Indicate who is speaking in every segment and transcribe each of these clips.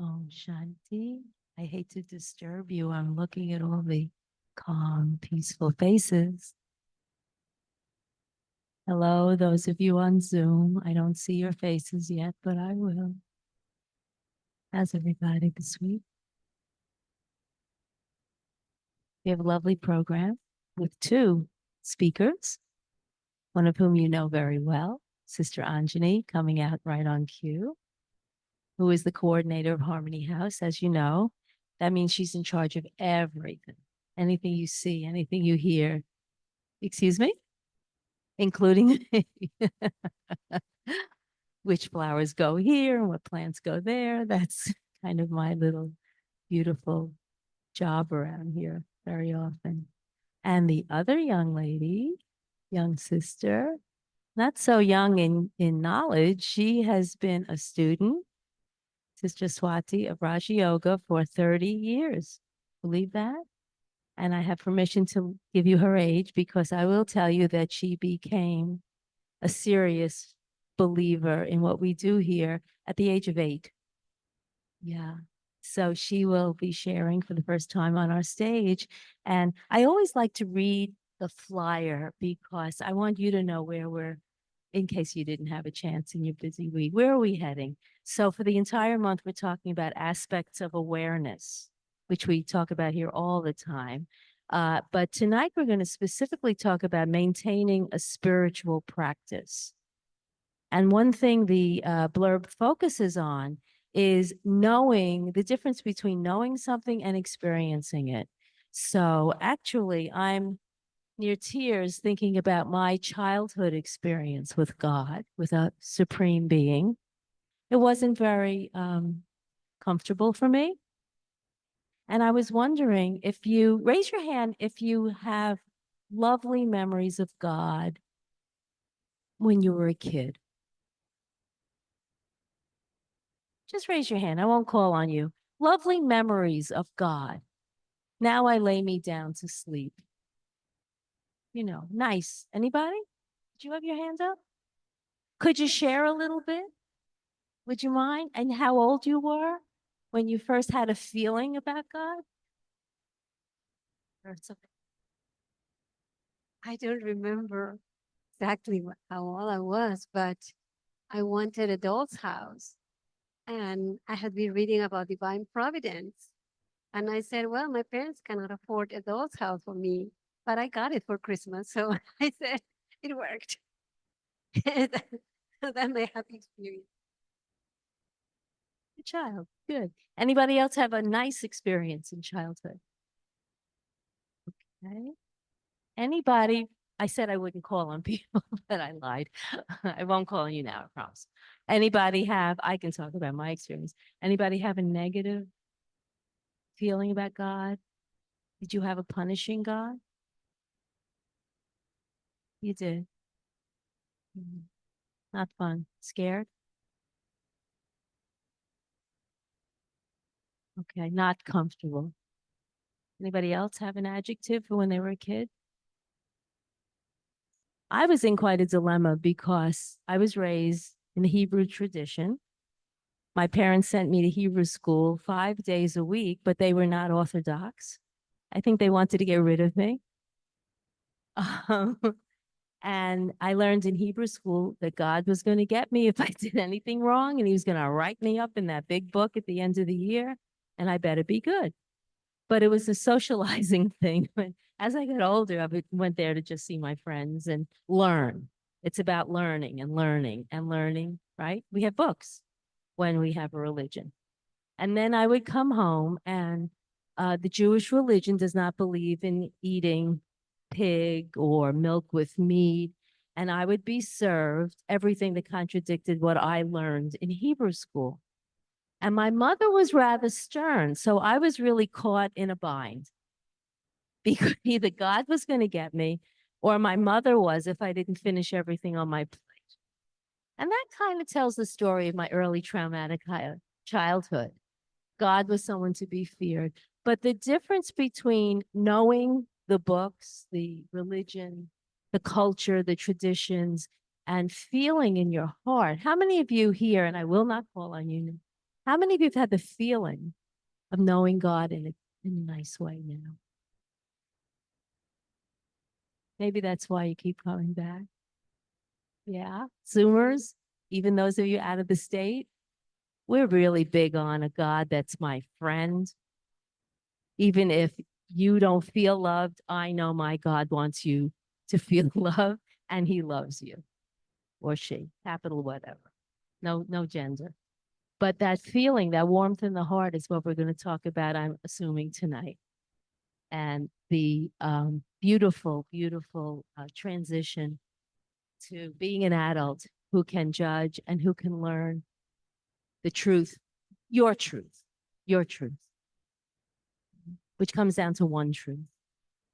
Speaker 1: Om Shanti. I hate to disturb you. I'm looking at all the calm, peaceful faces. Hello, those of you on Zoom. I don't see your faces yet, but I will. How's everybody this week? We have a lovely program with two speakers, one of whom you know very well, Sister Anjani, coming out right on cue, who is the coordinator of Harmony House, as you know. That means she's in charge of everything. Anything you see, anything you hear. Excuse me? Including which flowers go here and what plants go there. That's kind of my little beautiful job around here very often. And the other young lady, young sister, not so young in knowledge, she has been a student, Sister Swati, of Raja Yoga for 30 years. Believe that? And I have permission to give you her age because I will tell you that she became a serious believer in what we do here at the age of 8. Yeah. So she will be sharing for the first time on our stage. And I always like to read the flyer because I want you to know where we're, in case you didn't have a chance in your busy week, where are we heading? So for the entire month, we're talking about aspects of awareness, which we talk about here all the time. But tonight, we're going to specifically talk about maintaining a spiritual practice. And one thing the blurb focuses on is knowing the difference between knowing something and experiencing it. So actually, I'm near tears thinking about my childhood experience with God, with a supreme being. It wasn't very comfortable for me. And I was wondering if you raise your hand if you have lovely memories of God when you were a kid. Just raise your hand. I won't call on you. Lovely memories of God. Now I lay me down to sleep. You know, nice. Anybody? Did you have your hand up? Could you share a little bit? Would you mind? And how old you were when you first had a feeling about God? Or something?
Speaker 2: I don't remember exactly how old I was, but I wanted a doll's house. And I had been reading about divine providence. And I said, well, my parents cannot afford a doll's house for me, but I got it for Christmas. So I said, it worked. So that's my happy experience.
Speaker 1: Good child. Good. Anybody else have a nice experience in childhood? Okay. Anybody? I said I wouldn't call on people, but I lied. I won't call on you now, I promise. Anybody have, I can talk about my experience. Anybody have a negative feeling about God? Did you have a punishing God? You did. Not fun. Scared? Okay. Not comfortable. Anybody else have an adjective for when they were a kid? I was in quite a dilemma because I was raised in the Hebrew tradition. My parents sent me to Hebrew school 5 days a week, but they were not Orthodox. I think they wanted to get rid of me. Um, and I learned in Hebrew school that God was going to get me if I did anything wrong, and he was going to write me up in that big book at the end of the year, and I better be good. But it was a socializing thing. But as I got older, I went there to just see my friends and learn. It's about learning and learning and learning, right? We have books when we have a religion. And then I would come home, and the Jewish religion does not believe in eating pig or milk with meat. And I would be served everything that contradicted what I learned in Hebrew school. And my mother was rather stern. So I was really caught in a bind because either God was going to get me or my mother was if I didn't finish everything on my plate. And that kind of tells the story of my early traumatic childhood. God was someone to be feared. But the difference between knowing the books, the religion, the culture, the traditions, and feeling in your heart. How many of you here, and I will not call on you, How many of you have had the feeling of knowing God in a nice way now? Maybe that's why you keep coming back. Yeah. Zoomers, even those of you out of the state, we're really big on a God that's my friend. Even if you don't feel loved, I know my God wants you to feel love, and he loves you, or she, capital whatever. No gender. But that feeling, that warmth in the heart is what we're going to talk about, I'm assuming, tonight. And the beautiful, beautiful transition to being an adult who can judge and who can learn the truth, your truth, your truth, which comes down to one truth,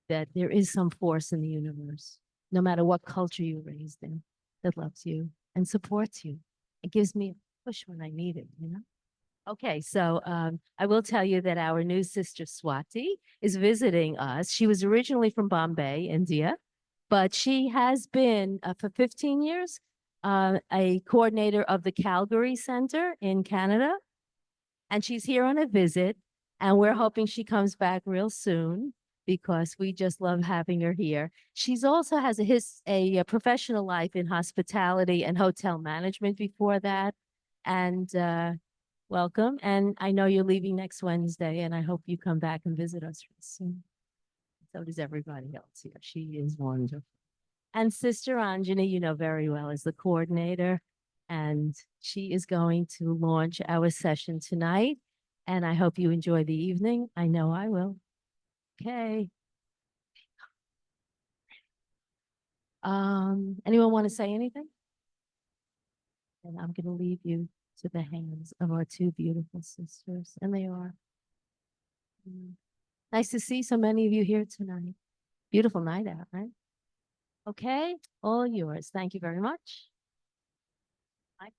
Speaker 1: that there is some force in the universe, no matter what culture you're raised in, that loves you and supports you. It gives me a push when I need it, you know? Okay, so I will tell you that our new sister Swati is visiting us. She was originally from Bombay, India, but she has been for 15 years a coordinator of the Calgary Center in Canada. And she's here on a visit, and we're hoping she comes back real soon because we just love having her here. She's also has a professional life in hospitality and hotel management before that. And welcome. And I know you're leaving next Wednesday, and I hope you come back and visit us real soon. So does everybody else here. She is wonderful. And Sister Anjani, you know very well, is the coordinator, and she is going to launch our session tonight. And I hope you enjoy the evening. I know I will. Okay. Anyone want to say anything? And I'm going to leave you to the hands of our two beautiful sisters, and they are. Nice to see so many of you here tonight. Beautiful night out, right? Okay, all yours. Thank you very much. Thanks.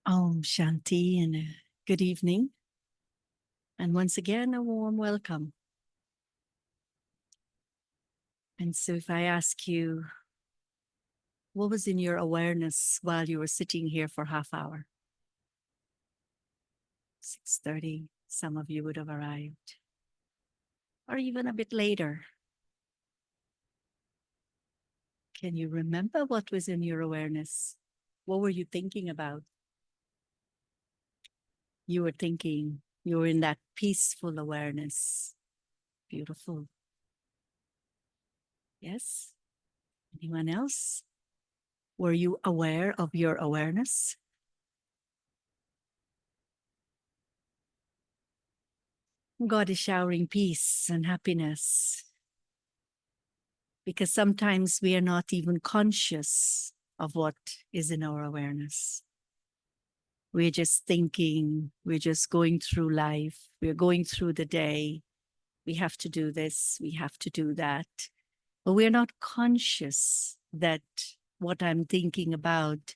Speaker 3: Om Shanti and good evening. And once again, a warm welcome. And so if I ask you, what was in your awareness while you were sitting here for half hour? 6:30, some of you would have arrived. Or even a bit later. Can you remember what was in your awareness? What were you thinking about? You were thinking, you were in that peaceful awareness. Beautiful. Yes? Anyone else? Were you aware of your awareness? God is showering peace and happiness because sometimes we are not even conscious of what is in our awareness. We're just thinking, we're just going through life, we're going through the day. We have to do this, we have to do that. But we're not conscious that what I'm thinking about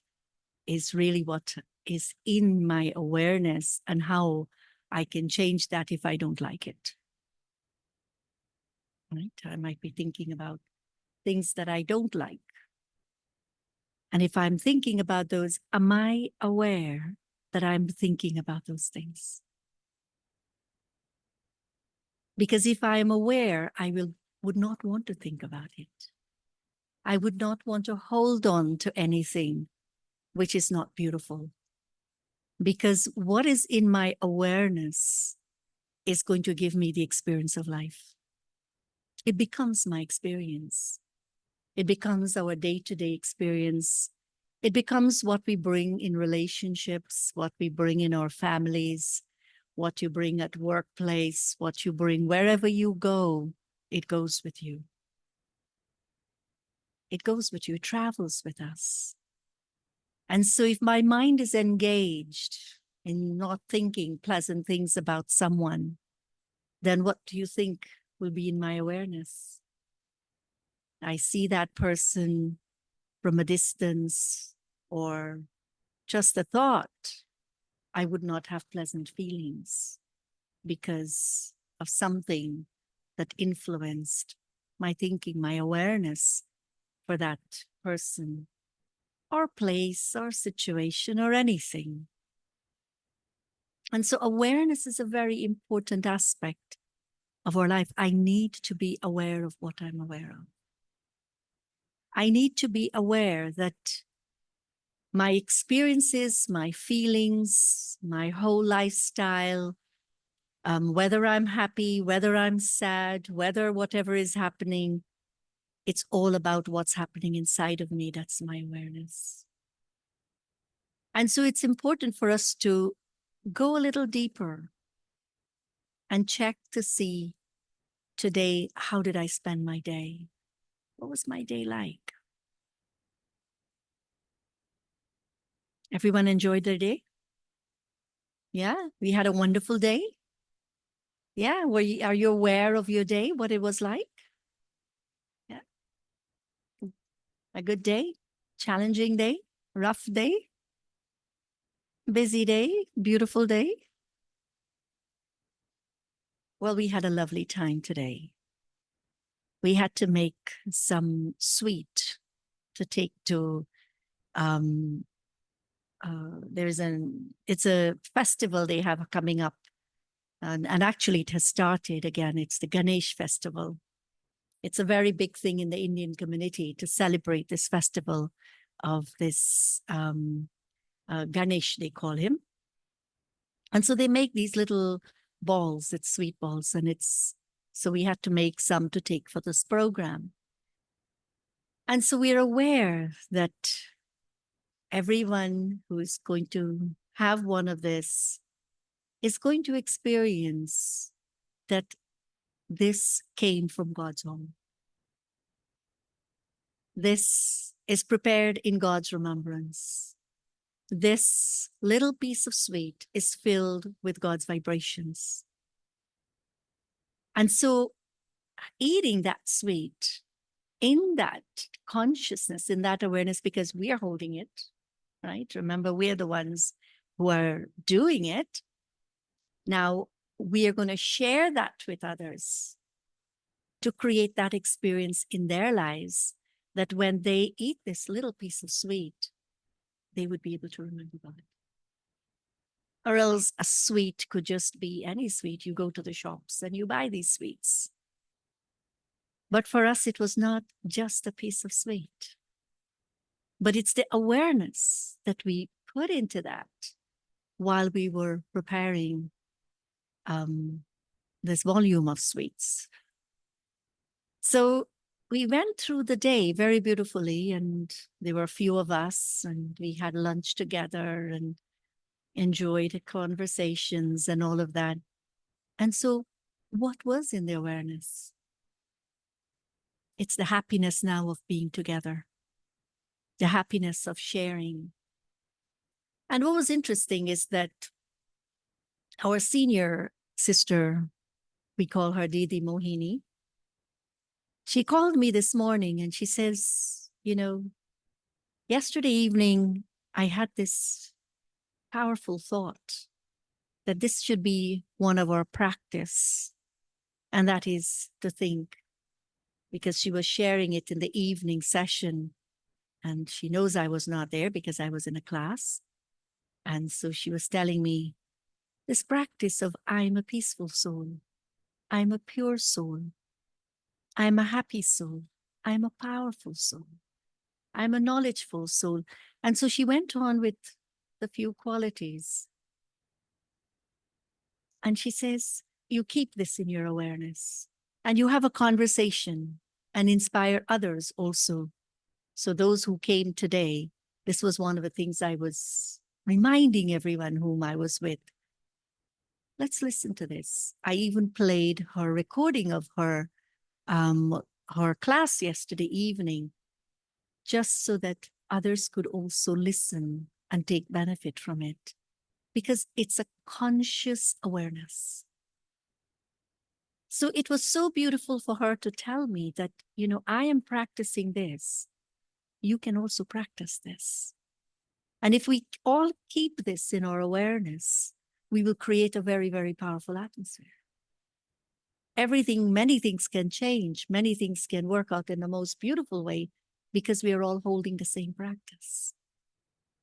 Speaker 3: is really what is in my awareness and how I can change that if I don't like it. Right? I might be thinking about things that I don't like. And if I'm thinking about those, am I aware that I'm thinking about those things? Because if I'm aware, I would not want to think about it. I would not want to hold on to anything which is not beautiful. Because what is in my awareness is going to give me the experience of life. It becomes my experience. It becomes our day-to-day experience. It becomes what we bring in relationships, what we bring in our families, what you bring at workplace, what you bring wherever you go, it goes with you. It goes with you, it travels with us. And so if my mind is engaged in not thinking pleasant things about someone, then what do you think will be in my awareness? I see that person from a distance or just a thought, I would not have pleasant feelings because of something that influenced my thinking, my awareness for that person or place or situation or anything. And so awareness is a very important aspect of our life. I need to be aware of what I'm aware of. I need to be aware that my experiences, my feelings, my whole lifestyle, whether I'm happy, whether I'm sad, whether whatever is happening, it's all about what's happening inside of me. That's my awareness. And so it's important for us to go a little deeper and check to see today, how did I spend my day? What was my day like? Everyone enjoyed their day? Yeah, we had a wonderful day. Yeah, are you aware of your day, what it was like? Yeah. A good day, challenging day, rough day, busy day, beautiful day. Well, we had a lovely time today. We had to make some sweet to take to, it's a festival they have coming up. And actually it has started again. It's the Ganesh festival. It's a very big thing in the Indian community to celebrate this festival of this Ganesh, they call him. And so they make these little balls, it's sweet balls, and so we had to make some to take for this program. And so we're aware that everyone who is going to have one of this is going to experience that this came from God's home. This is prepared in God's remembrance. This little piece of sweet is filled with God's vibrations. And so eating that sweet in that consciousness, in that awareness, because we are holding it, right? Remember, we're the ones who are doing it. Now, we are going to share that with others to create that experience in their lives, that when they eat this little piece of sweet, they would be able to remember God. Or else a sweet could just be any sweet. You go to the shops and you buy these sweets. But for us, it was not just a piece of sweet, but it's the awareness that we put into that while we were preparing this volume of sweets. So we went through the day very beautifully, and there were a few of us, and we had lunch together and enjoyed conversations and all of that. And so what was in the awareness? It's the happiness now of being together, the happiness of sharing. And what was interesting is that our senior sister, we call her Didi Mohini, she called me this morning and she says, yesterday evening, I had this powerful thought that this should be one of our practice. And that is to think, because she was sharing it in the evening session, and she knows I was not there because I was in a class. And so she was telling me this practice of I'm a peaceful soul, I'm a pure soul, I'm a happy soul, I'm a powerful soul, I'm a knowledgeful soul. And so she went on with the few qualities. And she says, you keep this in your awareness and you have a conversation and inspire others also. So those who came today, this was one of the things I was reminding everyone whom I was with. Let's listen to this. I even played her recording of her class yesterday evening, just so that others could also listen and take benefit from it, because it's a conscious awareness. So it was so beautiful for her to tell me that, I am practicing this. You can also practice this. And if we all keep this in our awareness, we will create a very, very powerful atmosphere. many things can change. Many things can work out in the most beautiful way because we are all holding the same practice.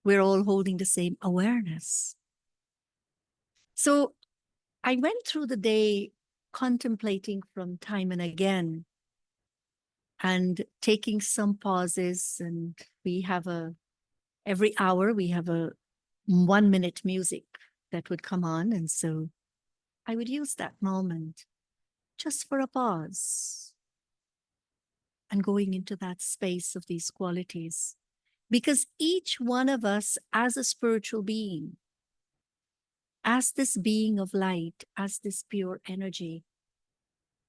Speaker 3: We're all holding the same awareness. So I went through the day contemplating from time and again and taking some pauses. And every hour we have a 1-minute music that would come on. And so I would use that moment just for a pause and going into that space of these qualities. Because each one of us as a spiritual being, as this being of light, as this pure energy,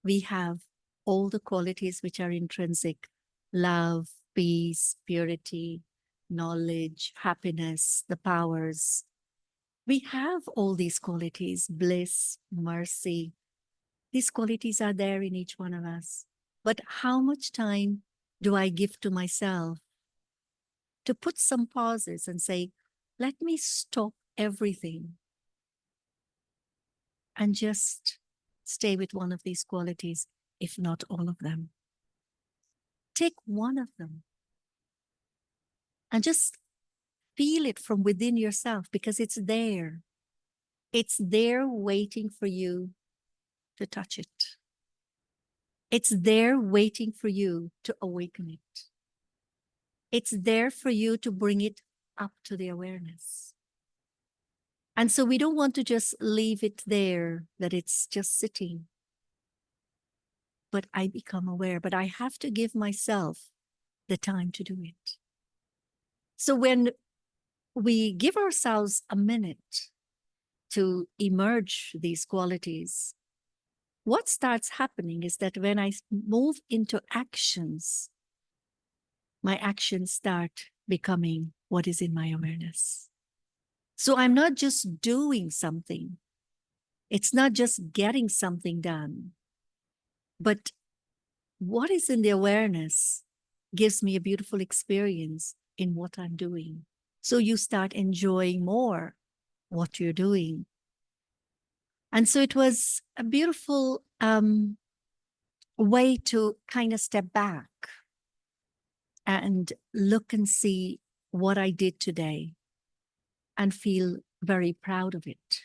Speaker 3: we have all the qualities which are intrinsic: love, peace, purity, knowledge, happiness, the powers. We have all these qualities: bliss, mercy. These qualities are there in each one of us. But how much time do I give to myself to put some pauses and say, let me stop everything and just stay with one of these qualities, if not all of them. Take one of them and just feel it from within yourself, because it's there. It's there waiting for you to touch it. It's there waiting for you to awaken it. It's there for you to bring it up to the awareness. And so we don't want to just leave it there, that it's just sitting. But I become aware, but I have to give myself the time to do it. So when we give ourselves a minute to emerge these qualities, what starts happening is that when I move into actions, my actions start becoming what is in my awareness. So I'm not just doing something. It's not just getting something done. But what is in the awareness gives me a beautiful experience in what I'm doing. So you start enjoying more what you're doing. And so it was a beautiful way to kind of step back and look and see what I did today and feel very proud of it.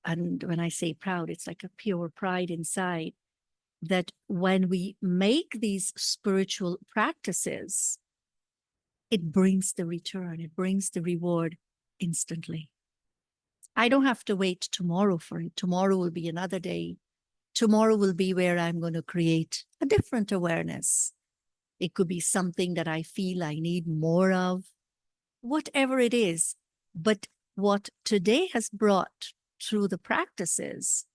Speaker 3: And when I say proud, it's like a pure pride inside, that when we make these spiritual practices, it brings the return, it brings the reward instantly. I don't have to wait tomorrow for it. Tomorrow will be another day. Tomorrow will be where I'm going to create a different awareness. It could be something that I feel I need more of, whatever it is. But what today has brought through the practices,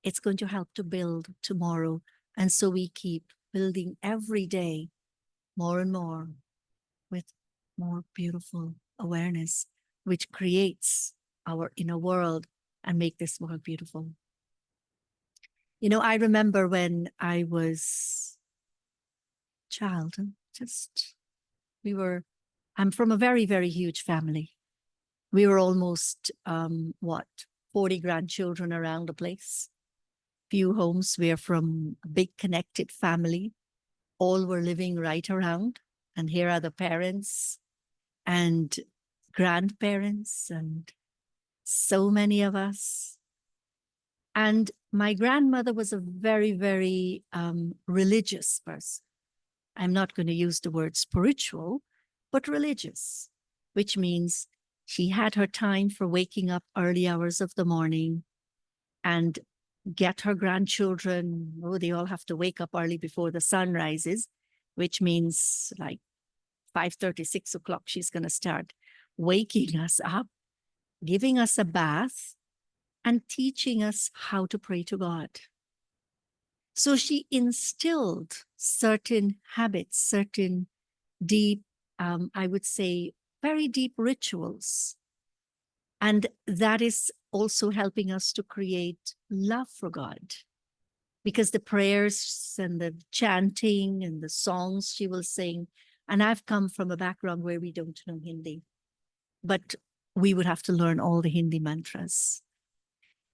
Speaker 3: it's going to help to build tomorrow. And so we keep building every day more and more with more beautiful awareness, which creates our inner world and make this world beautiful. You know, I remember when I was a child, I'm from a very, very huge family. We were almost, 40 grandchildren around the place. Few homes. We're from a big connected family. All were living right around. And here are the parents and grandparents and so many of us. And my grandmother was a very, very religious person. I'm not going to use the word spiritual, but religious, which means she had her time for waking up early hours of the morning and get her grandchildren. Oh, they all have to wake up early before the sun rises, which means like 5:30, 6 o'clock, she's going to start waking us up, giving us a bath, and teaching us how to pray to God. So she instilled certain habits, certain deep, I would say, very deep rituals. And that is also helping us to create love for God. Because the prayers and the chanting and the songs she will sing, and I've come from a background where we don't know Hindi, but we would have to learn all the Hindi mantras.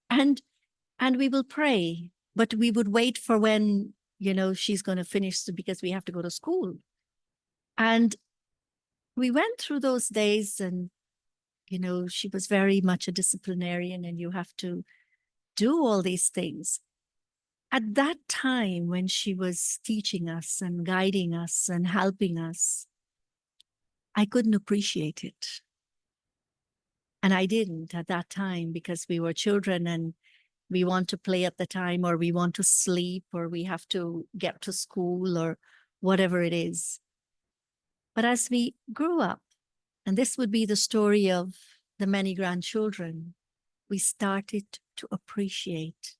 Speaker 3: And And we will pray, but we would wait for when, she's going to finish because we have to go to school. And we went through those days and, she was very much a disciplinarian and you have to do all these things. At that time, when she was teaching us and guiding us and helping us, I couldn't appreciate it. And I didn't at that time because we were children and we want to play at the time, or we want to sleep, or we have to get to school, or whatever it is. But as we grew up, and this would be the story of the many grandchildren, we started to appreciate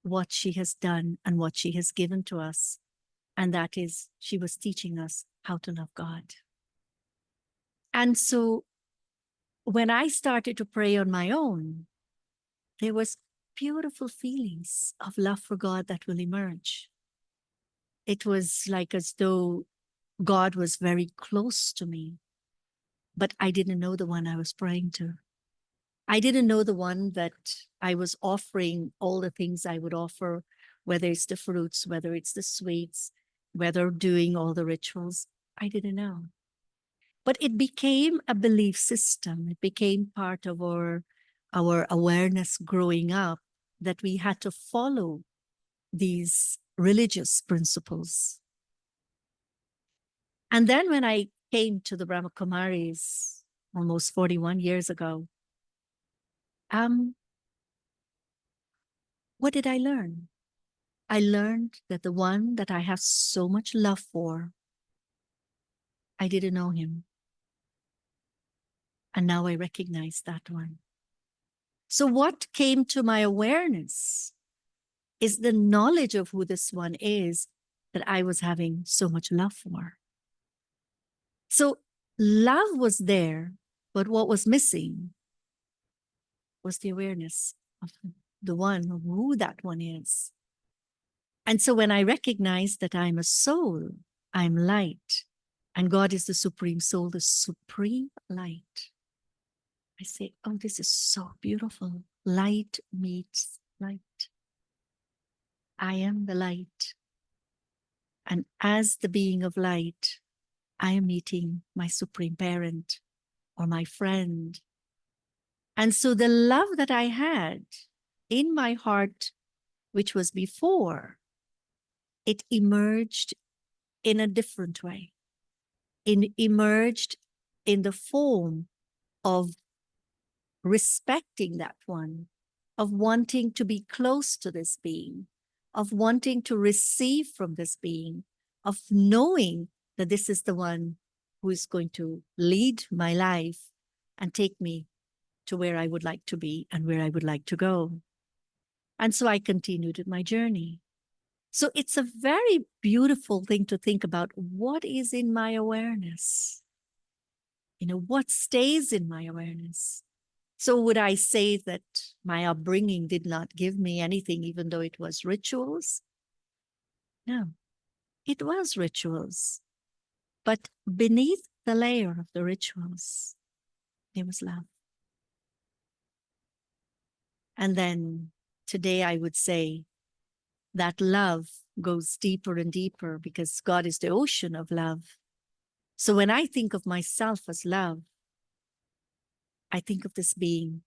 Speaker 3: what she has done and what she has given to us. And that is, she was teaching us how to love God. And so when I started to pray on my own, there was beautiful feelings of love for God that will emerge. It was like as though God was very close to me, but I didn't know the one I was praying to. I didn't know the one that I was offering all the things I would offer, whether it's the fruits, whether it's the sweets, whether doing all the rituals. I didn't know. But it became a belief system. It became part of our awareness growing up that we had to follow these religious principles. And then when I came to the Brahma Kumaris almost 41 years ago, what did I learn? I learned that the one that I have so much love for, I didn't know him. And now I recognize that one. So what came to my awareness is the knowledge of who this one is that I was having so much love for. So love was there, but what was missing was the awareness of the one, of who that one is. And so when I recognize that I'm a soul, I'm light, and God is the supreme soul, the supreme light, I say, oh, this is so beautiful. Light meets light. I am the light. And as the being of light, I am meeting my supreme parent or my friend. And so the love that I had in my heart, which was before, it emerged in a different way. It emerged in the form of respecting that one, of wanting to be close to this being, of wanting to receive from this being, of knowing that this is the one who is going to lead my life and take me to where I would like to be and where I would like to go. And so I continued with my journey. So it's a very beautiful thing to think about what is in my awareness. What stays in my awareness? So would I say that my upbringing did not give me anything, even though it was rituals? No, it was rituals. But beneath the layer of the rituals, there was love. And then today I would say that love goes deeper and deeper because God is the ocean of love. So when I think of myself as love, I think of this being,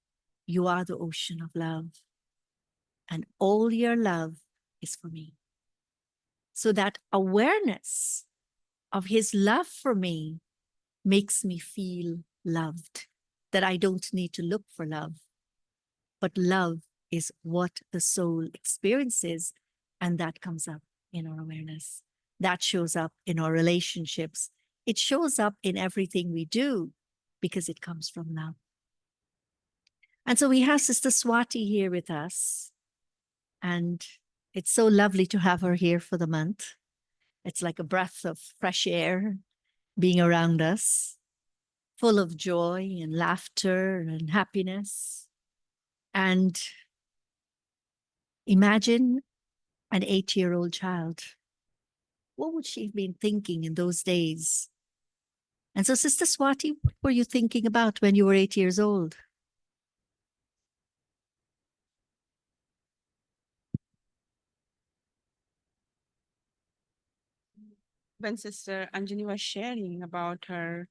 Speaker 3: you are the ocean of love, and all your love is for me. So that awareness of his love for me makes me feel loved, that I don't need to look for love, but love is what the soul experiences, and that comes up in our awareness. That shows up in our relationships. It shows up in everything we do because it comes from love. And so we have Sister Swati here with us, and it's so lovely to have her here for the month. It's like a breath of fresh air being around us, full of joy and laughter and happiness. And imagine an 8-year-old child. What would she have been thinking in those days? And so, Sister Swati, what were you thinking about when you were 8 years old?
Speaker 4: when Sister Anjani was sharing about her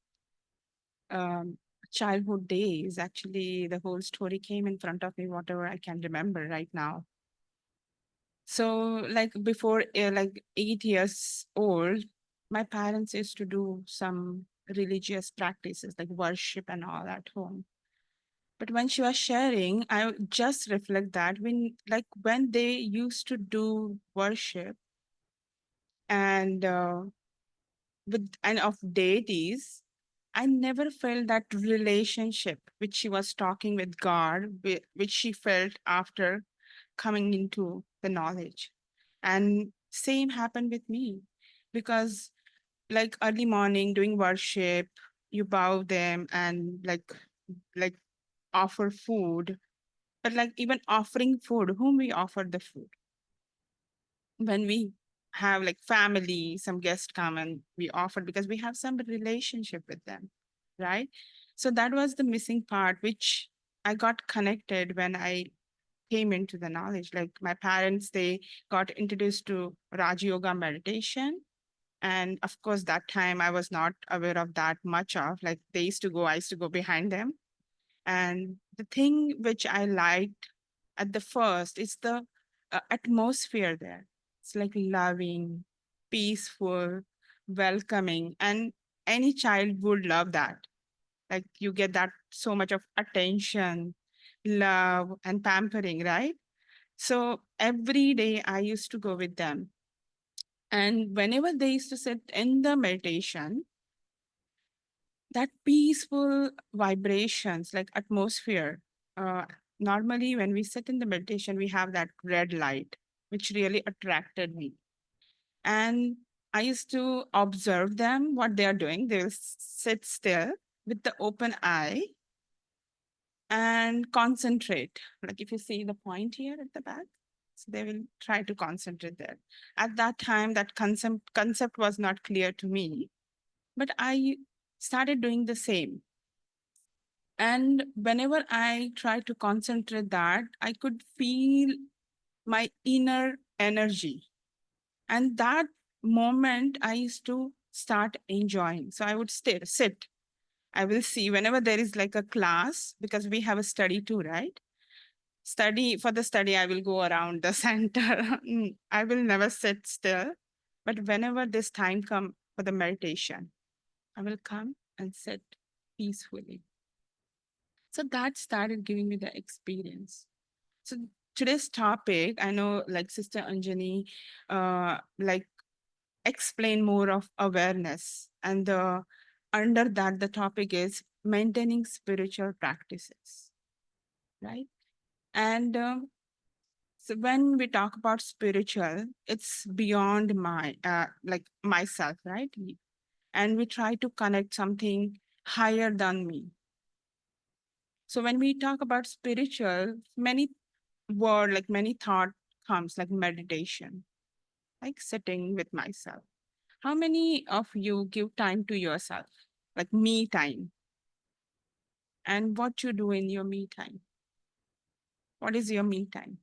Speaker 4: um, childhood days, actually, the whole story came in front of me, whatever I can remember right now. So, like before, like 8 years old, my parents used to do some religious practices like worship and all at home. But when she was sharing, I just reflect that when they used to do worship and of deities, I never felt that relationship which she was talking with God, which she felt after coming into the knowledge. And same happened with me because like early morning doing worship, you bow them and like offer food. But like even offering food, whom we offer the food? When we have like family, some guests come and we offer because we have some relationship with them, right? So that was the missing part, which I got connected when I came into the knowledge. Like my parents, they got introduced to Raja Yoga meditation. And of course, that time I was not aware of that much of like they used to go, I used to go behind them. And the thing which I liked at the first is the atmosphere there. It's like loving, peaceful, welcoming, and any child would love that. Like you get that so much of attention, love, and pampering, right? So every day I used to go with them. And whenever they used to sit in the meditation, that peaceful vibrations, like atmosphere, uh, normally when we sit in the meditation, we have that red light, which really attracted me. And I used to observe them, what they are doing. They will sit still with the open eye and concentrate. Like if you see the point here at the back, so they will try to concentrate there. At that time, that concept was not clear to me, but I started doing the same. And whenever I tried to concentrate that, I could feel my inner energy. And that moment I used to start enjoying. So I would sit. I will see whenever there is like a class, because we have a study too, right? For the study, I will go around the center. I will never sit still. But whenever this time come for the meditation, I will come and sit peacefully. So that started giving me the experience. So today's topic, I know like Sister Anjani, like explain more of awareness, and under that the topic is maintaining spiritual practices, right? And so when we talk about spiritual, it's beyond my like myself, right? And we try to connect something higher than me. So when we talk about spiritual, many thought comes like meditation, like sitting with myself. How many of you give time to yourself, like me time? And what you do in your me time? What is your me time?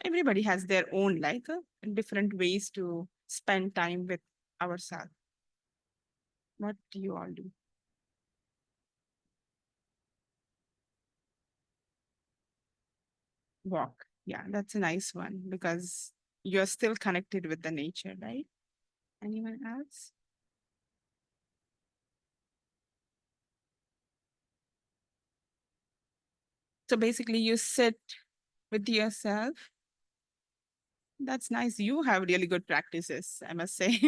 Speaker 4: Everybody has their own different ways to spend time with ourselves. What do you all do? Walk. Yeah, that's a nice one because you're still connected with the nature, right? Anyone else? So basically, you sit with yourself. That's nice. You have really good practices, I must say.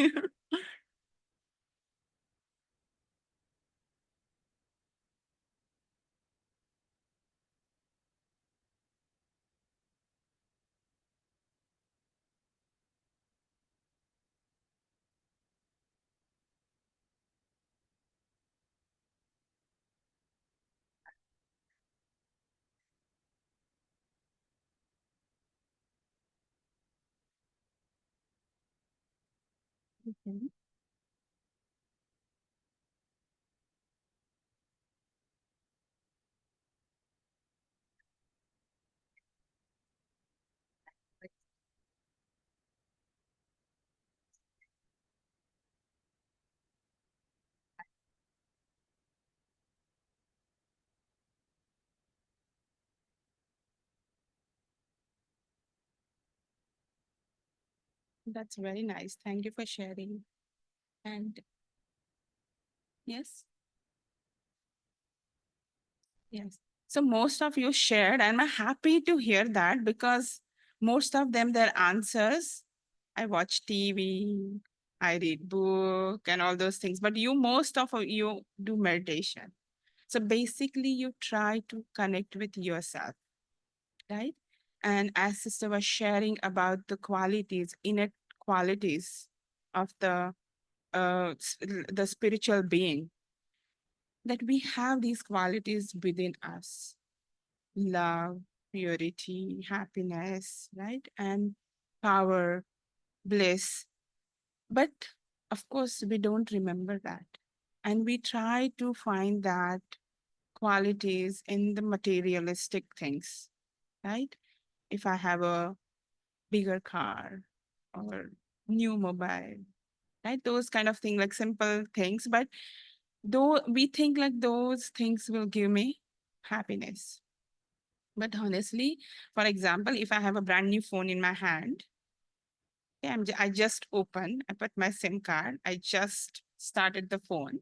Speaker 4: Okay. That's very nice. Thank you for sharing. And yes, yes. So most of you shared, and I'm happy to hear that because most of them, their answers, I watch TV, I read book and all those things. But you, most of you do meditation. So basically you try to connect with yourself, right? And as sister was sharing about the qualities, innate qualities of the spiritual being, that we have these qualities within us: love, purity, happiness, right? And power, bliss. But of course, we don't remember that. And we try to find that qualities in the materialistic things, right? If I have a bigger car or new mobile, right? Those kind of things, like simple things. But though we think like those things will give me happiness. But honestly, for example, if I have a brand new phone in my hand, yeah, I just opened, I put my SIM card, I just started the phone,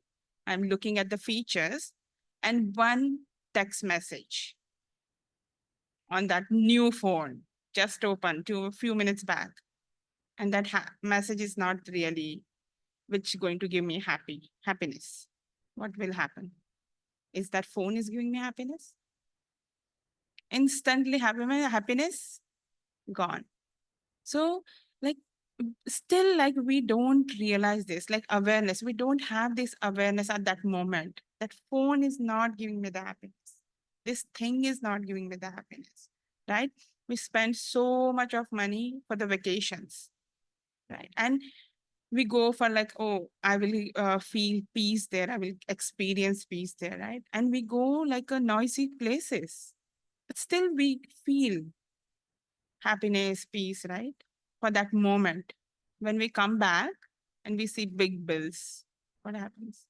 Speaker 4: I'm looking at the features, and one text message on that new phone just opened to a few minutes back. And that message is not really which going to give me happiness. What will happen? Is that phone is giving me happiness? Instantly happiness gone. So like still like we don't realize this, like awareness. We don't have this awareness at that moment. That phone is not giving me the happiness. This thing is not giving me the happiness, right? We spend so much of money for the vacations, right? And we go for like, oh, I will feel peace there. I will experience peace there, right? And we go like a noisy places, but still we feel happiness, peace, right? For that moment. When we come back and we see big bills, what happens?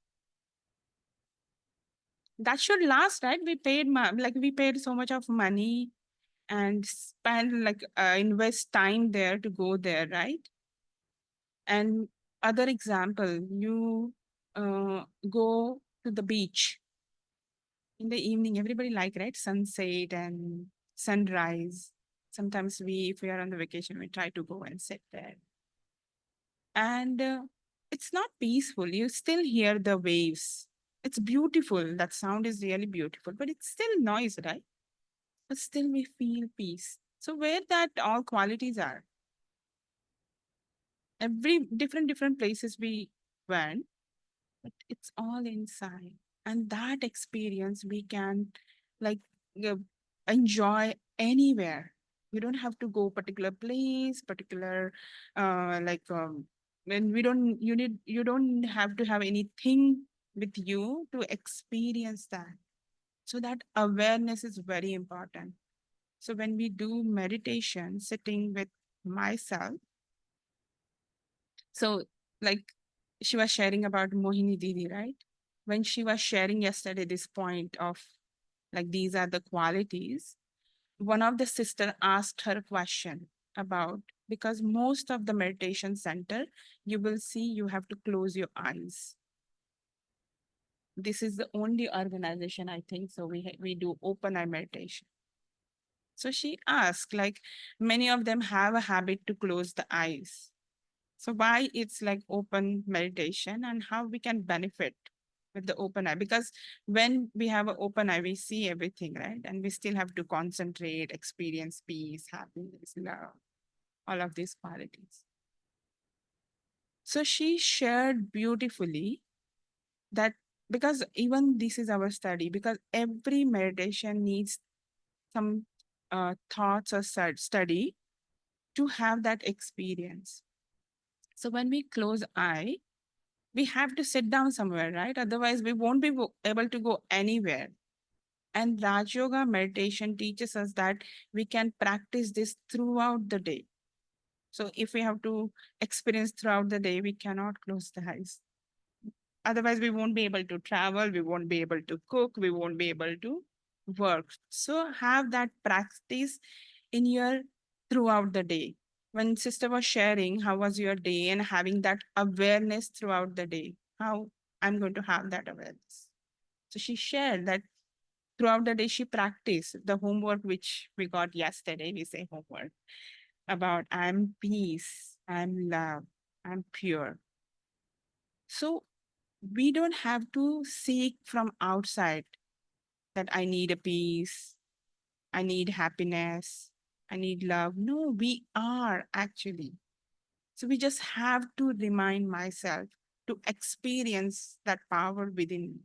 Speaker 4: That should last, right? We paid like we paid so much of money and spend like invest time there to go there, right? And other example, you go to the beach in the evening. Everybody like, right? Sunset and sunrise. Sometimes we, if we are on the vacation, we try to go and sit there. And it's not peaceful. You still hear the waves. It's beautiful. That sound is really beautiful, but it's still noise, right? But still we feel peace. So where that all qualities are, every different places we went, but it's all inside. And that experience we can like uh, enjoy anywhere. You don't have to go particular place, particular like when we don't you don't have to have anything with you to experience that. So that awareness is very important. So when we do meditation, sitting with myself, so like she was sharing about Mohini Didi, right? When she was sharing yesterday this point of like these are the qualities, one of the sister asked her a question about, because most of the meditation center, you will see you have to close your eyes. This is the only organization I think so we do open eye meditation. So she asked, like many of them have a habit to close the eyes. So why it's like open meditation and how we can benefit with the open eye? Because when we have an open eye, we see everything, right? And we still have to concentrate, experience peace, happiness, love, all of these qualities. So she shared beautifully that, because even this is our study, because every meditation needs some thoughts or study to have that experience. So when we close eye, we have to sit down somewhere, right? Otherwise, we won't be able to go anywhere. And Raj Yoga meditation teaches us that we can practice this throughout the day. So if we have to experience throughout the day, we cannot close the eyes. Otherwise, we won't be able to travel, we won't be able to cook, we won't be able to work. So have that practice in your throughout the day. when sister was sharing how was your day and having that awareness throughout the day, how I'm going to have that awareness. So she shared that throughout the day she practiced the homework which we got yesterday. We say homework about I'm peace, I'm love, I'm pure. So we don't have to seek from outside that I need a peace, I need happiness, I need love. No, we are actually. So we just have to remind myself to experience that power within me.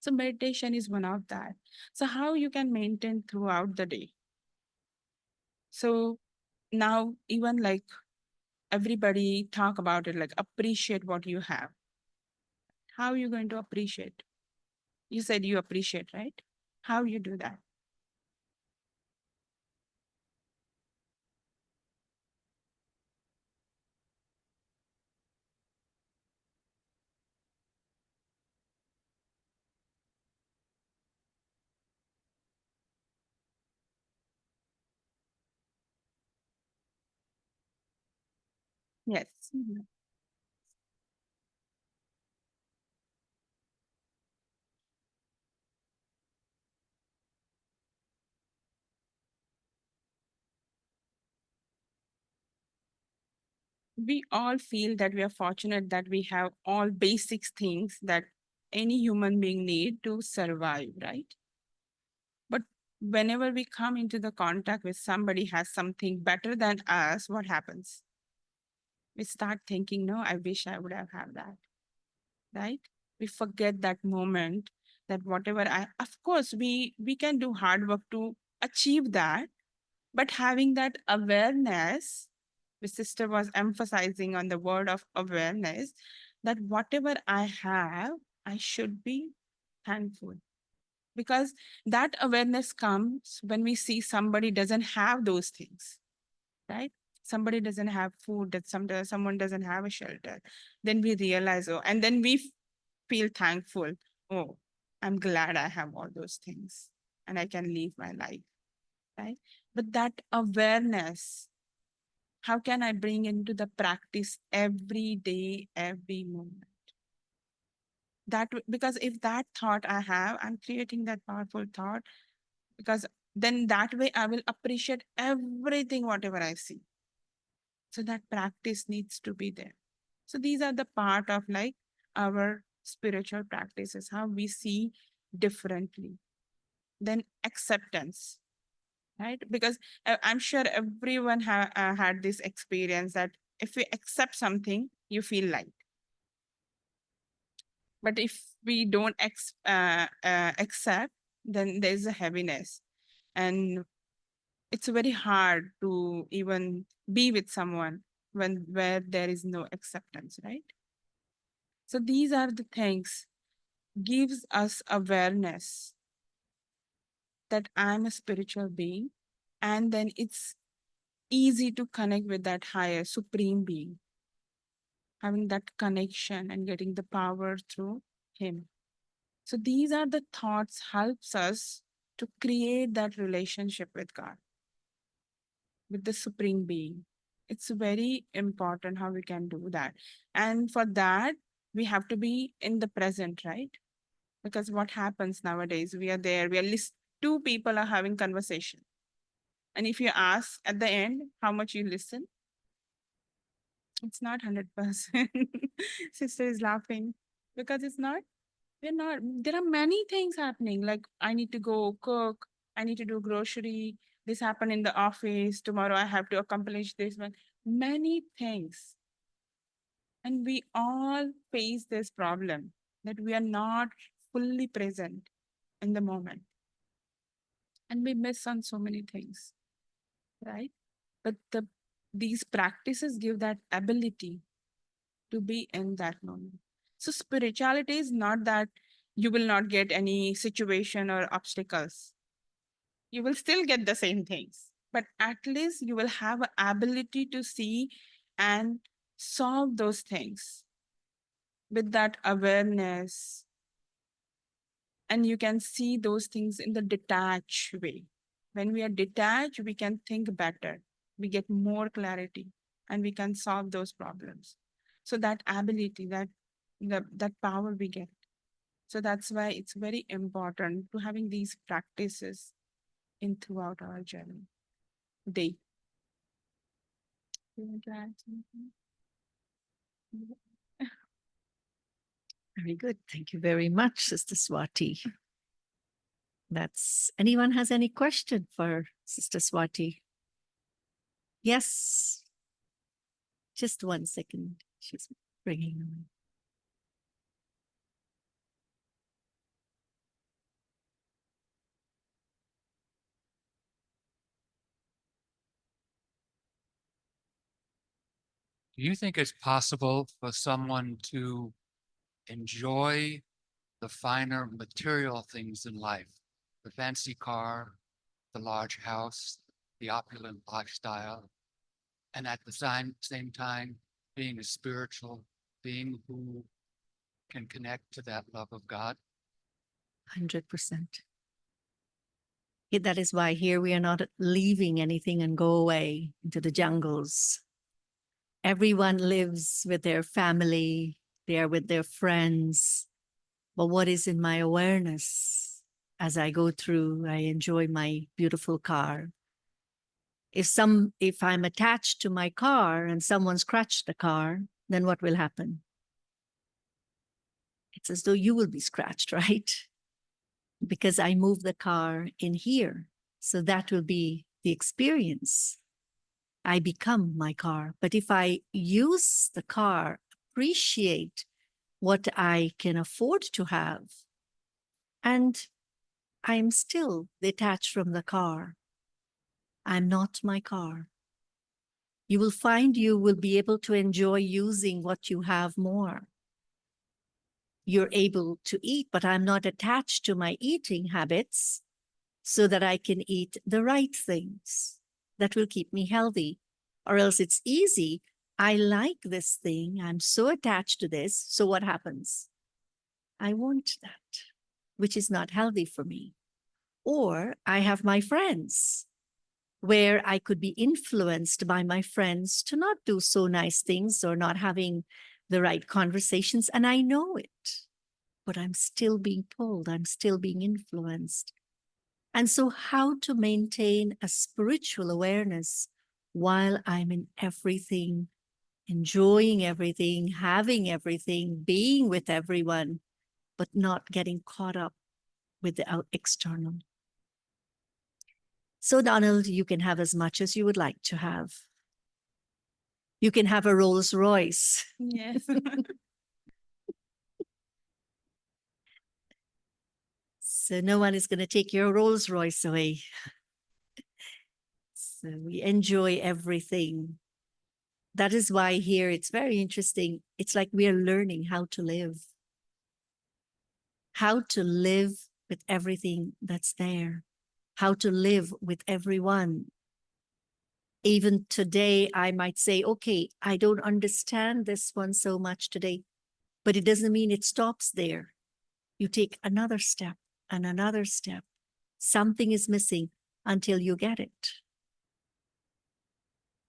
Speaker 4: So meditation is one of that. So how you can maintain throughout the day. So now even like everybody talk about it, like appreciate what you have. How are you going to appreciate? You said you appreciate, right? How you do that? Yes. Mhm. We all feel that we are fortunate that we have all basics things that any human being need to survive, right? But whenever we come into the contact with somebody has something better than us, what happens? We start thinking, no, I wish I would have had that, right? We forget that moment that whatever of course, we can do hard work to achieve that, but having that awareness, the sister was emphasizing on the word of awareness, that whatever I have, I should be thankful. Because that awareness comes when we see somebody doesn't have those things, right? Somebody doesn't have food, that someone doesn't have a shelter. Then we realize, oh, and then we feel thankful. Oh, I'm glad I have all those things and I can live my life, right? But that awareness, how can I bring into the practice every day, every moment? Because if that thought I have, I'm creating that powerful thought, because then that way I will appreciate everything, whatever I see. So that practice needs to be there. So these are the part of like our spiritual practices, how we see differently. Then acceptance, right? Because I'm sure everyone had this experience that if we accept something, you feel light. But if we don't accept, then there's a heaviness. And it's very hard to even be with someone where there is no acceptance, right? So these are the things gives us awareness that I'm a spiritual being, and then it's easy to connect with that higher supreme being, having that connection and getting the power through him. So these are the thoughts helps us to create that relationship with God, with the supreme being. It's very important how we can do that. And for that, we have to be in the present, right? Because what happens nowadays, we are there, two people are having conversation. And if you ask at the end how much you listen, it's not 100%. Sister is laughing because we're not, there are many things happening. Like I need to go cook, I need to do grocery, this happened in the office, tomorrow I have to accomplish this one, many things. And we all face this problem that we are not fully present in the moment. And we miss on so many things, right? But these practices give that ability to be in that moment. So spirituality is not that you will not get any situation or obstacles. You will still get the same things, but at least you will have an ability to see and solve those things with that awareness. And you can see those things in the detached way. When we are detached, we can think better. we get more clarity, and we can solve those problems. So that ability, that power we get. So that's why it's very important to having these practices in throughout our journey. Day. You want to add something?
Speaker 3: Very good. Thank you very much, Sister Swati. Anyone has any question for Sister Swati? Yes. Just 1 second. She's bringing them.
Speaker 5: Do you think it's possible for someone to enjoy the finer material things in life, the fancy car, the large house, the opulent lifestyle, and at the same time being a spiritual being who can connect to that love of God?
Speaker 3: 100%. That is why here we are not leaving anything and go away into the jungles. Everyone lives with their family, they are with their friends. But what is in my awareness as I go through, I enjoy my beautiful car. If I'm attached to my car and someone scratched the car, then what will happen? It's as though you will be scratched, right? Because I move the car in here. So that will be the experience. I become my car. But if I use the car, appreciate what I can afford to have, and I'm still detached from the car, I'm not my car. You will find you will be able to enjoy using what you have more. You're able to eat, but I'm not attached to my eating habits so that I can eat the right things that will keep me healthy. Or else it's easy. I like this thing. I'm so attached to this. So what happens? I want that, which is not healthy for me. Or I have my friends where I could be influenced by my friends to not do so nice things or not having the right conversations. And I know it, but I'm still being pulled. I'm still being influenced. And so how to maintain a spiritual awareness while I'm in everything, enjoying everything, having everything, being with everyone, but not getting caught up with the external. So Donald, you can have as much as you would like to have. You can have a Rolls Royce.
Speaker 4: Yes.
Speaker 3: So no one is going to take your Rolls Royce away. So we enjoy everything. That is why here it's very interesting. It's like we are learning how to live with everything that's there, how to live with everyone. Even today, I might say, okay, I don't understand this one so much today, but it doesn't mean it stops there. You take another step and another step. Something is missing until you get it.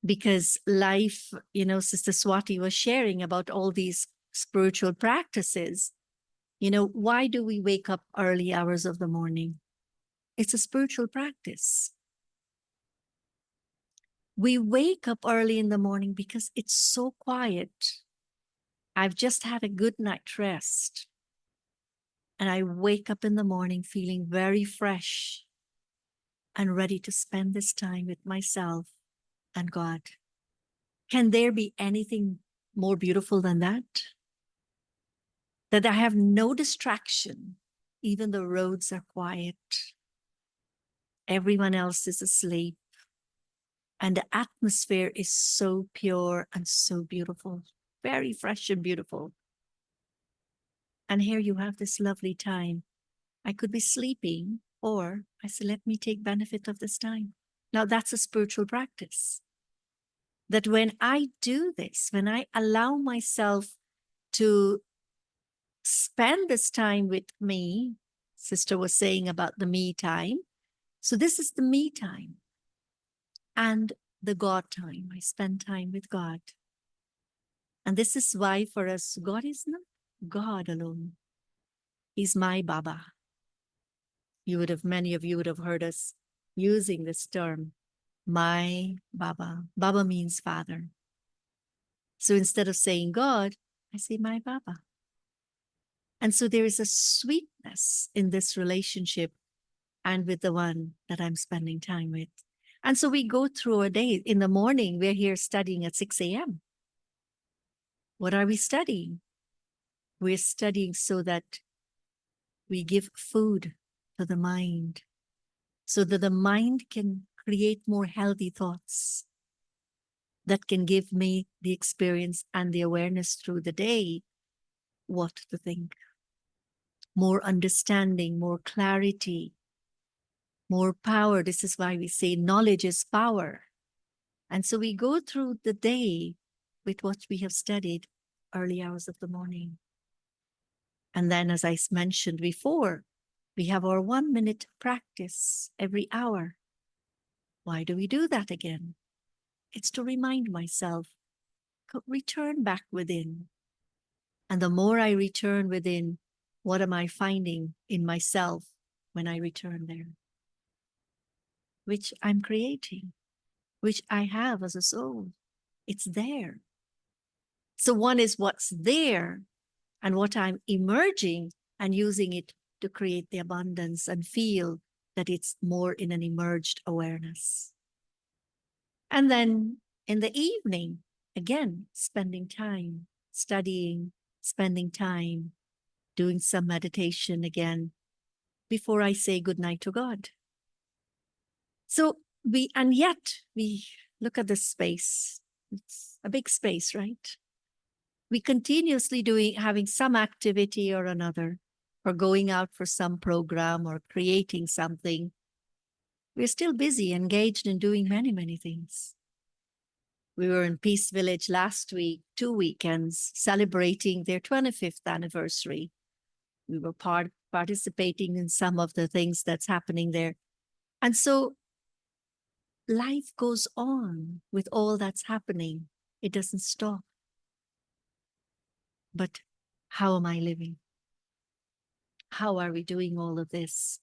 Speaker 3: Because life, Sister Swati was sharing about all these spiritual practices. Why do we wake up early hours of the morning? It's a spiritual practice. We wake up early in the morning because it's so quiet. I've just had a good night rest. And I wake up in the morning feeling very fresh and ready to spend this time with myself and God. Can there be anything more beautiful than that? That I have no distraction, even the roads are quiet. Everyone else is asleep. And the atmosphere is so pure and so beautiful, very fresh and beautiful. And here you have this lovely time. I could be sleeping, or I said, let me take benefit of this time. Now that's a spiritual practice. That when I do this, when I allow myself to spend this time with me, Sister was saying about the me time. So this is the me time. And the God time. I spend time with God. And this is why for us, God is not God alone. He's my Baba. Many of you would have heard us using this term, my Baba. Baba means father. So instead of saying God, I say my Baba. And so there is a sweetness in this relationship and with the one that I'm spending time with. And so we go through a day. In the morning, we're here studying at 6 a.m. What are we studying? We're studying so that we give food to the mind, so that the mind can create more healthy thoughts that can give me the experience and the awareness through the day what to think. More understanding, more clarity, more power. This is why we say knowledge is power. And so we go through the day with what we have studied early hours of the morning. And then, as I mentioned before, we have our 1 minute practice every hour. Why do we do that again? It's to remind myself, return back within. And the more I return within, what am I finding in myself when I return there? Which I'm creating, which I have as a soul. It's there. So one is what's there and what I'm emerging and using it to create the abundance and feel that it's more in an emerged awareness. And then in the evening, again, spending time studying, spending time doing some meditation again before I say goodnight to God. So and yet we look at this space. It's a big space, right? We continuously having some activity or another, or going out for some program or creating something. We're still busy, engaged in doing many, many things. We were in Peace Village last week, 2 weekends, celebrating their 25th anniversary. We were participating in some of the things that's happening there. And so life goes on with all that's happening. It doesn't stop. But how am I living? How are we doing all of this?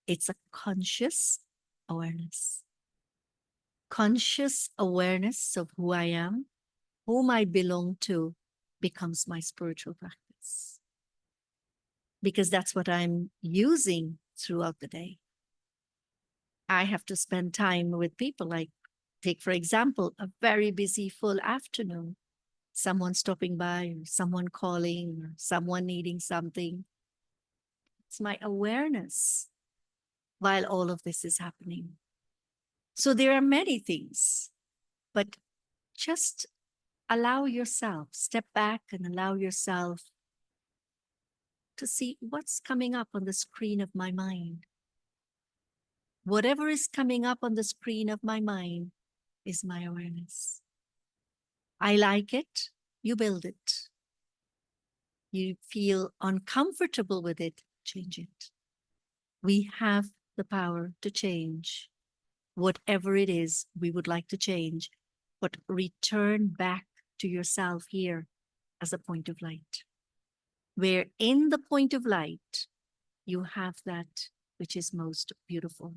Speaker 3: It's a conscious awareness. Conscious awareness of who I am, whom I belong to, becomes my spiritual practice. Because that's what I'm using throughout the day. I have to spend time with people. Like, take, for example, a very busy full afternoon. Someone stopping by, or someone calling, or someone needing something. It's my awareness while all of this is happening. So there are many things, but just allow yourself, step back and allow yourself to see what's coming up on the screen of my mind. Whatever is coming up on the screen of my mind is my awareness. I like it, you build it. You feel uncomfortable with it, change it. We have the power to change whatever it is we would like to change, but return back to yourself here as a point of light. Where in the point of light, you have that which is most beautiful.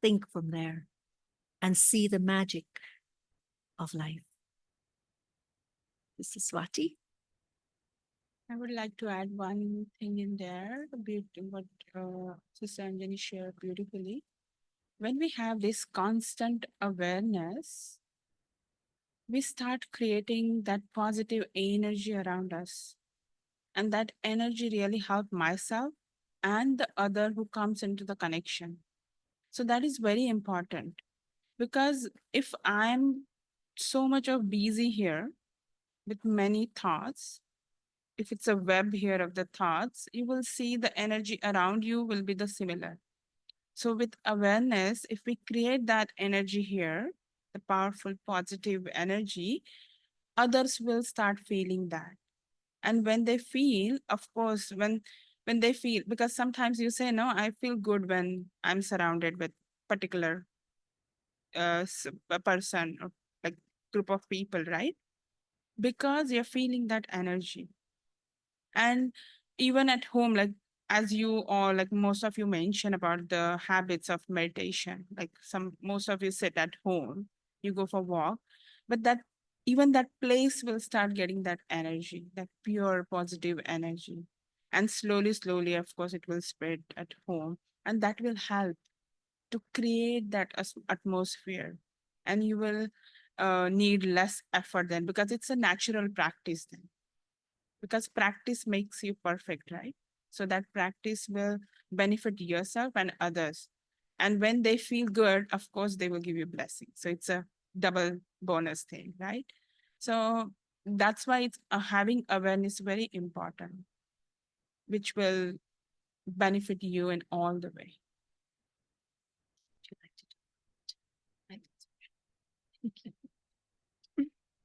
Speaker 3: Think from there and see the magic of life. This is Swati.
Speaker 4: I would like to add one thing in there, what Sister Anjani shared beautifully. When we have this constant awareness, we start creating that positive energy around us. And that energy really helps myself and the other who comes into the connection. So that is very important, because if I'm so much of busy here with many thoughts, if it's a web here of the thoughts, you will see the energy around you will be the similar. So with awareness, if we create that energy here, the powerful positive energy, others will start feeling that. And when they feel, of course, when they feel, because sometimes you say, no, I feel good when I'm surrounded with particular a person or like group of people, right? Because you're feeling that energy. And even at home, like as you or like most of you mentioned about the habits of meditation, like most of you sit at home, you go for walk, but that even that place will start getting that energy, that pure positive energy. And slowly, of course, it will spread at home. And that will help to create that atmosphere. And you will need less effort then, because it's a natural practice then, because practice makes you perfect, right? So that practice will benefit yourself and others. And when they feel good, of course, they will give you blessings. So it's a double bonus thing, right? So that's why it's having awareness very important, which will benefit you in all the way.
Speaker 3: Would you like to do it? Thank you.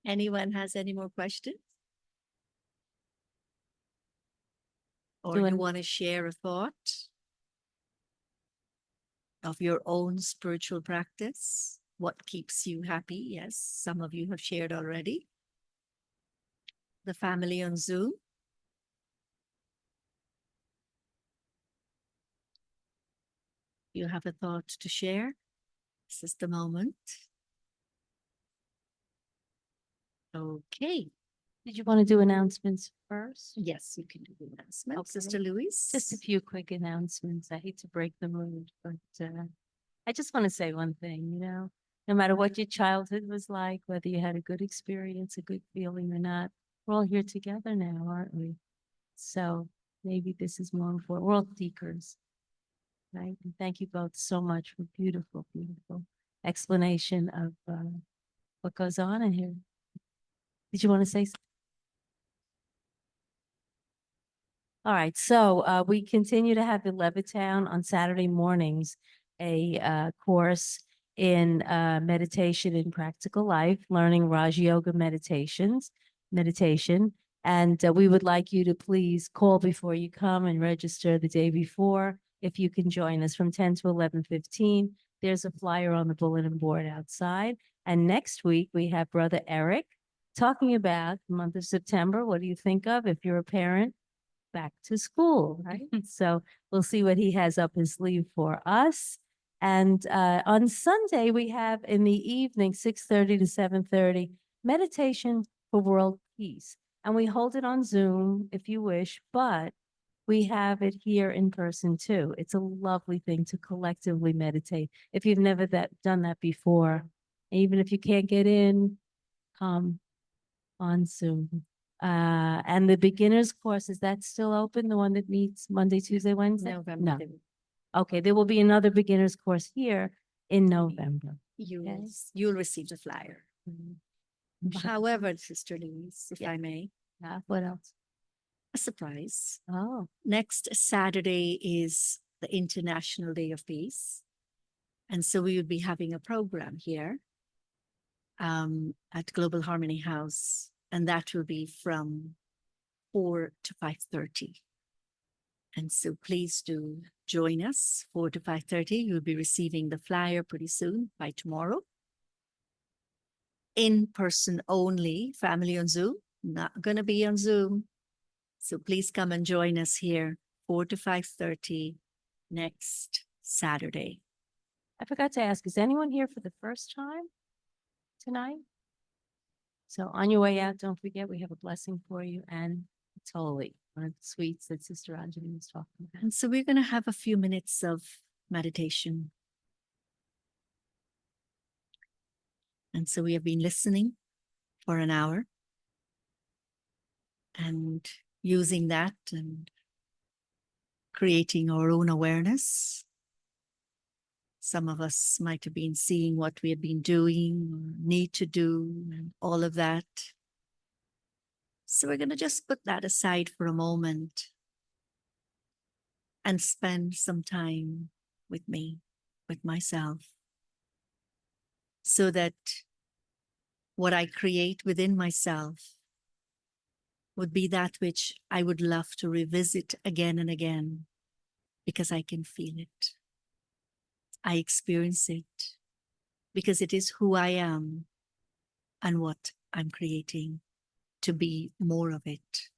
Speaker 3: Anyone has any more questions? Or
Speaker 1: Do
Speaker 3: you
Speaker 1: an-
Speaker 3: want to share a thought of your own spiritual practice? What keeps you happy? Yes, some of you have shared already. The family on Zoom. You have a thought to share? This is the moment. Okay.
Speaker 1: Did you want to do announcements first?
Speaker 3: Yes, you can do the announcement.
Speaker 1: Okay.
Speaker 3: Sister Louise.
Speaker 1: Just a few quick announcements. I hate to break the mood, but I just want to say one thing, no matter what your childhood was like, whether you had a good experience, a good feeling or not, we're all here together now, aren't we? So maybe this is more important. We're all seekers, right? And thank you both so much for beautiful, beautiful explanation of what goes on in here. Did you want to say something? All right, so we continue to have in Levittown on Saturday mornings, a course in meditation in practical life, learning Raj Yoga meditation. And we would like you to please call before you come and register the day before. If you can join us from 10 to 11:15, there's a flyer on the bulletin board outside. And next week, we have Brother Eric talking about the month of September. What do you think of if you're a parent? Back to school, right? So we'll see what he has up his sleeve for us. And on Sunday, we have in the evening, 6:30 to 7:30, meditation for world peace. And we hold it on Zoom if you wish, but we have it here in person too. It's a lovely thing to collectively meditate. If you've never done that before, even if you can't get in, come on Zoom. And the beginners course, is that still open? The one that meets Monday, Tuesday, Wednesday?
Speaker 3: November.
Speaker 1: No. Okay, there will be another beginners course here in November. Okay.
Speaker 3: You'll receive the flyer.
Speaker 1: Sure.
Speaker 3: However, Sister Louise, if
Speaker 1: Yeah.
Speaker 3: I may,
Speaker 1: What else?
Speaker 3: a surprise.
Speaker 1: Oh,
Speaker 3: Next Saturday is the International Day of Peace. And so we will be having a program here at Global Harmony House. And that will be from 4 to 5:30. And so please do join us, 4 to 5:30. You'll be receiving the flyer pretty soon, by tomorrow. In person only, family on Zoom, not going to be on Zoom. So please come and join us here, 4 to 5:30 next Saturday.
Speaker 1: I forgot to ask, is anyone here for the first time tonight? So on your way out, don't forget, we have a blessing for you and it's holy, one of the sweets that Sister Anjani was talking about.
Speaker 3: And so we're going to have a few minutes of meditation. And so we have been listening for an hour and using that and creating our own awareness. Some of us might have been seeing what we have been doing or need to do and all of that. So we're going to just put that aside for a moment and spend some time with me, with myself, so that what I create within myself would be that which I would love to revisit again and again, because I can feel it. I experience it. because it is who I am and what I'm creating to be more of it.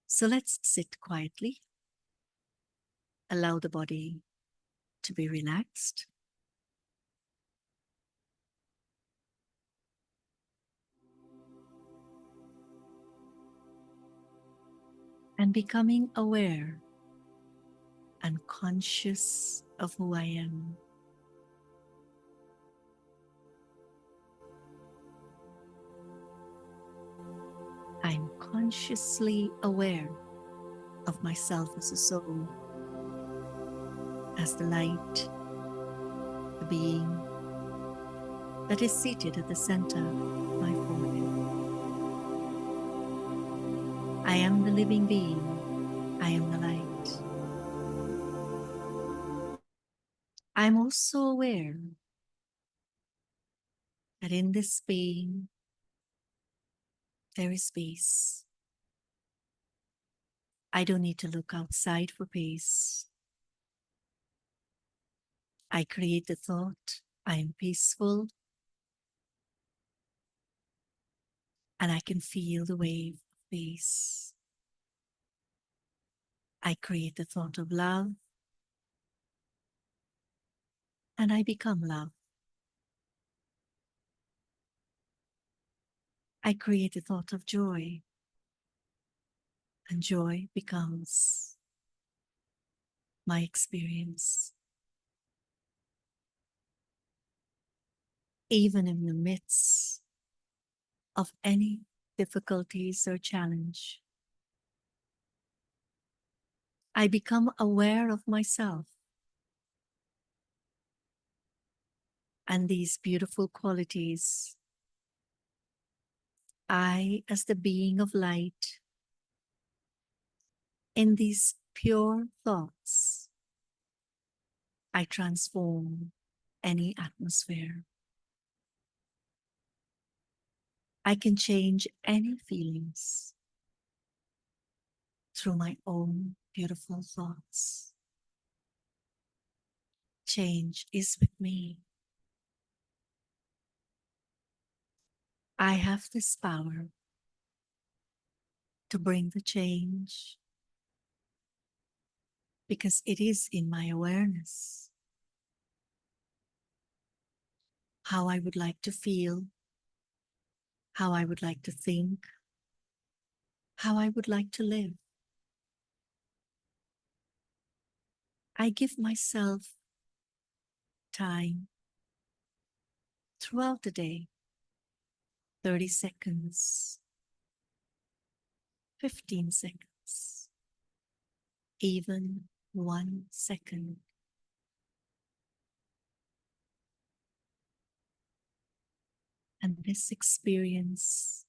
Speaker 3: So let's sit quietly. Allow the body to be relaxed. And becoming aware and conscious of who I am. I'm consciously aware of myself as a soul, as the light, the being that is seated at the center of my forehead. I am the living being. I am the light. I'm also aware that in this being there is space. I don't need to look outside for peace. I create the thought, I am peaceful, and I can feel the wave of peace. I create the thought of love, and I become love. I create the thought of joy, and joy becomes my experience. Even in the midst of any difficulties or challenge, I become aware of myself and these beautiful qualities. I, as the being of light, in these pure thoughts, I transform any atmosphere. I can change any feelings through my own beautiful thoughts. Change is with me. I have this power to bring the change because it is in my awareness how I would like to feel, how I would like to think, how I would like to live. I give myself time throughout the day, 30 seconds, 15 seconds, even 1 second. And this experience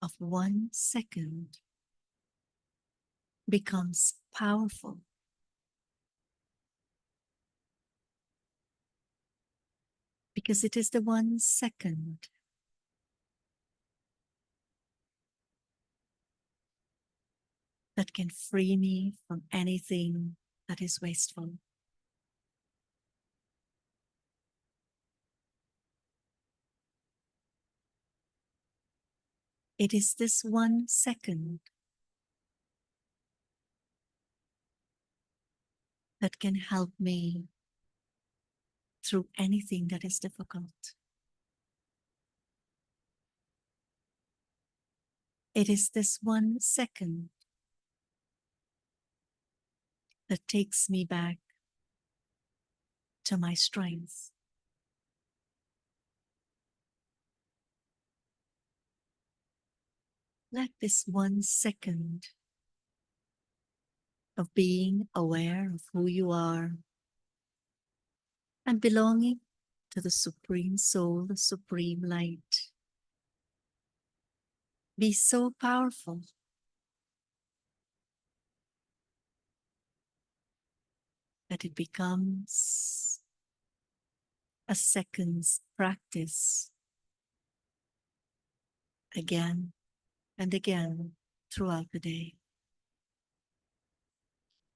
Speaker 3: of 1 second becomes powerful because it is the 1 second that can free me from anything that is wasteful. It is this 1 second that can help me through anything that is difficult. It is this 1 second that takes me back to my strength. Let this 1 second of being aware of who you are and belonging to the Supreme Soul, the Supreme Light, be so powerful that it becomes a second's practice again and again throughout the day.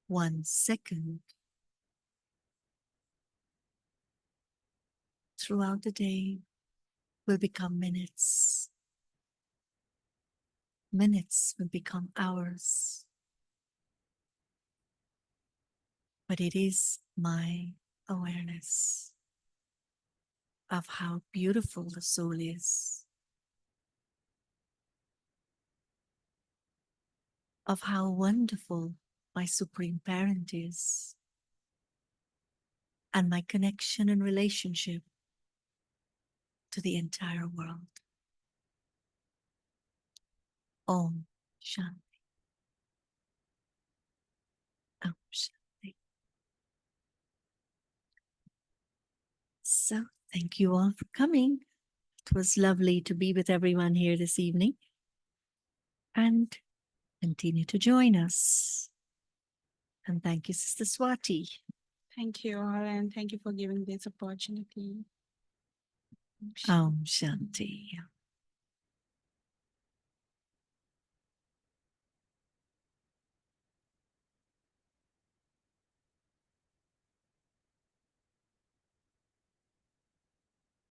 Speaker 3: 1 second throughout the day will become minutes. Minutes will become hours. But it is my awareness of how beautiful the soul is, of how wonderful my Supreme Parent is, and my connection and relationship to the entire world. Om Shanti. Om Shanti. So, thank you all for coming. It was lovely to be with everyone here this evening. And continue to join us. And thank you, Sister Swati.
Speaker 4: Thank you all, and thank you for giving this opportunity.
Speaker 3: Om Shanti.